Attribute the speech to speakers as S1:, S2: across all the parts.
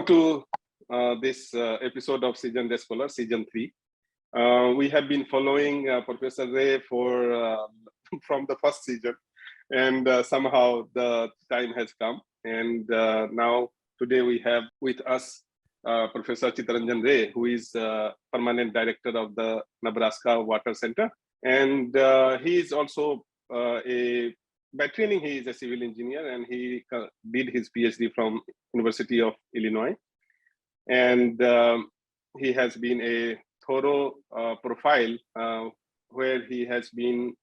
S1: Welcome to this episode of Season Scholar, Season 3. We have been following Professor Ray for from the first season, and somehow the time has come. And now today we have with us Professor Chittaranjan Ray, who is permanent director of the Nebraska Water Center. And he is also by training, he is a civil engineer, and he did his PhD from University of Illinois. And he has been a thorough profile where he has been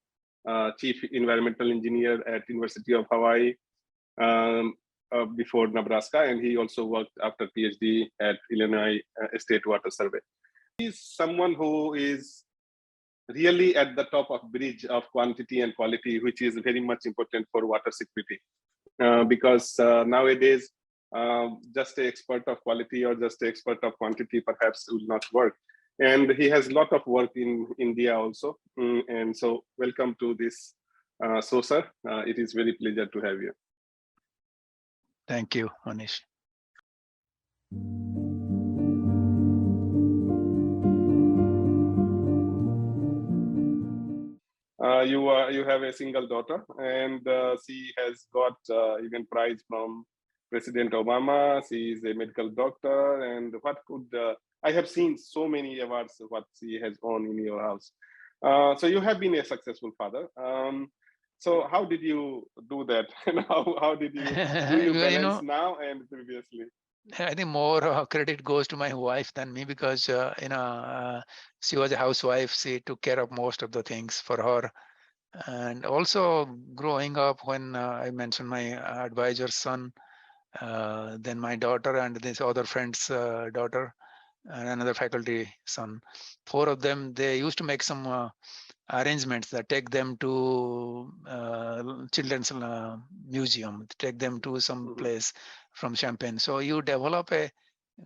S1: chief environmental engineer at University of Hawaii before Nebraska, and he also worked after PhD at Illinois State Water Survey. He's someone who is really at the top of bridge of quantity and quality, which is very much important for water security. Because nowadays, just an expert of quality or just an expert of quantity perhaps will not work. And he has a lot of work in India also. And so welcome to this show, sir. It is very pleasure to have you.
S2: Thank you, Manish.
S1: You have a single daughter, and she has got even prize from President Obama. She is a medical doctor, and what could I have seen so many awards what she has won in your house. So you have been a successful father. So how did you do that? And how did you balance now and previously?
S2: I think more credit goes to my wife than me, because she was a housewife. She took care of most of the things for her. And also growing up, when I mentioned my advisor's son, then my daughter and this other friend's daughter, and another faculty son, 4 of them, they used to make some arrangements that take them to children's museum, take them to some place from Champaign. So you develop a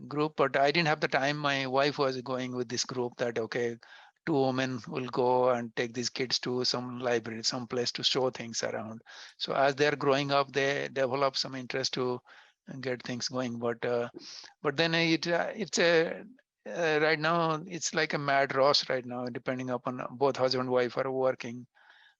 S2: group, but I didn't have the time. My wife was going with this group that, okay, 2 women will go and take these kids to some library, some place to show things around. So as they're growing up, they develop some interest to get things going. But then it's a right now it's like a mad rush right now, depending upon both husband and wife are working.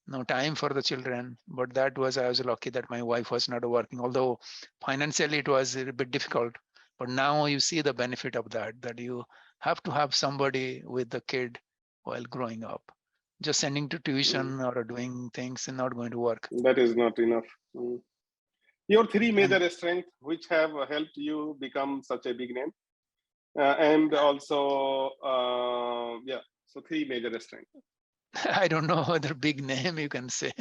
S2: No time for the children. But I was lucky that my wife was not working, although financially it was a bit difficult. But now you see the benefit of that you have to have somebody with the kid while growing up. Just sending to tuition or doing things is not going to work.
S1: That is not enough. Your 3 major strengths which have helped you become such a big name, and also so 3 major strengths.
S2: I don't know whether big name you can say,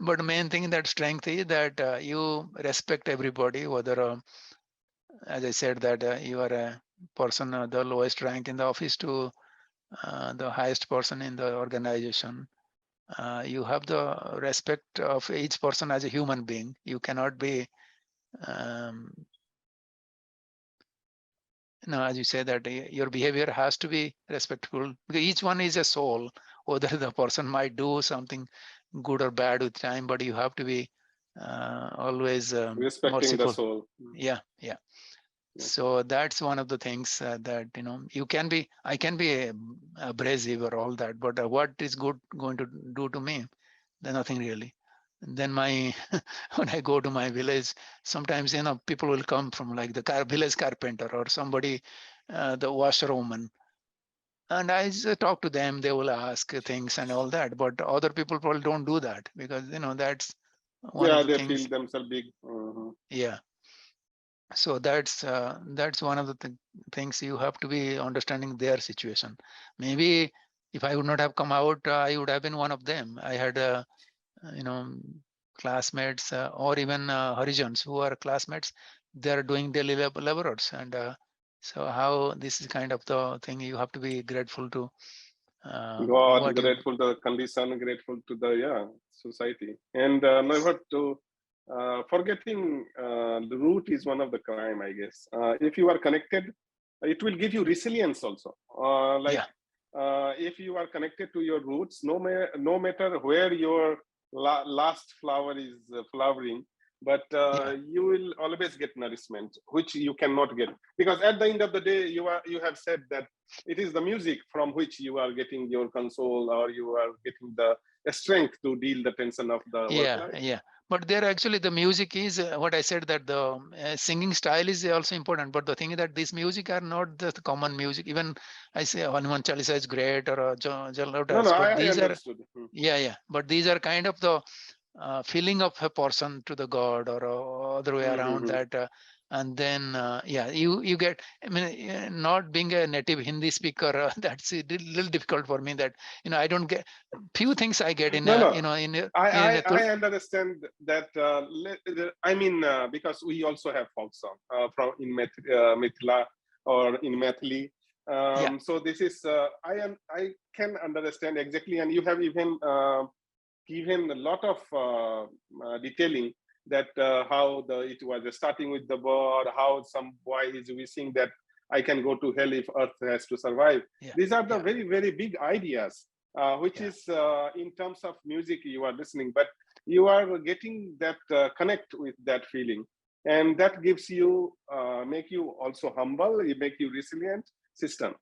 S2: but the main thing that strength is that you respect everybody, whether as I said that you are a person the lowest rank in the office to the highest person in the organization. You have the respect of each person as a human being. You cannot be, as you say, that your behavior has to be respectful, because each one is a soul. Whether the person might do something good or bad with time, but you have to be always
S1: respecting
S2: merciful.
S1: The soul.
S2: Yeah. So that's one of the things that I can be abrasive or all that, but what is good going to do to me? Then nothing really. And then when I go to my village, sometimes people will come from like the village carpenter or somebody, the washerwoman, and I talk to them. They will ask things and all that, but other people probably don't do that, because that's one of the
S1: they
S2: things.
S1: feel themselves big.
S2: Yeah. So that's one of the things. You have to be understanding their situation. Maybe if I would not have come out, I would have been one of them. I had classmates or even Harijans who are classmates. They're doing daily laborers, and so how this is kind of the thing you have to be grateful to
S1: God, grateful to the condition, grateful to the society, and never to forgetting the root is one of the crime, I guess. If you are connected, it will give you resilience also. If you are connected to your roots, no matter where your last flower is flowering, but you will always get nourishment, which you cannot get, because at the end of the day, you have said that it is the music from which you are getting your console, or you are getting the strength to deal the tension of the work life.
S2: Yeah. But there actually the music is what I said, that the singing style is also important. But the thing is that this music are not the common music. Even I say Hanuman Chalisa is great, or
S1: No,
S2: but
S1: I
S2: these are
S1: understood.
S2: yeah. But these are kind of the feeling of a person to the God, or other way around that. And then you get, I mean, not being a native Hindi speaker, that's a little difficult for me, that I don't get few things I get in
S1: No, I
S2: in a
S1: understand that. I mean, because we also have folk song from in Mithila or in Maithili. So this is I can understand exactly, and you have even given a lot of detailing that how it was starting with the bird, how some boy is wishing that I can go to hell if Earth has to survive. These are the very, very big ideas, which is in terms of music you are listening, but you are getting that connect with that feeling, and that gives you make you also humble, it make you resilient system.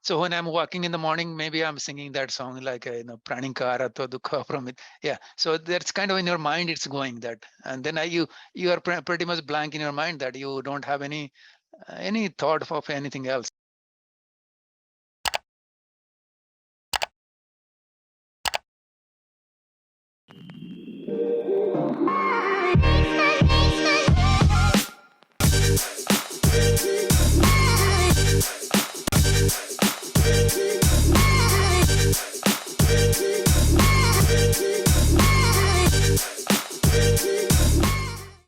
S2: So when I'm walking in the morning, maybe I'm singing that song, like Praninkara to Dukha from it. So that's kind of in your mind, it's going that, and then you are pretty much blank in your mind, that you don't have any thought of anything else.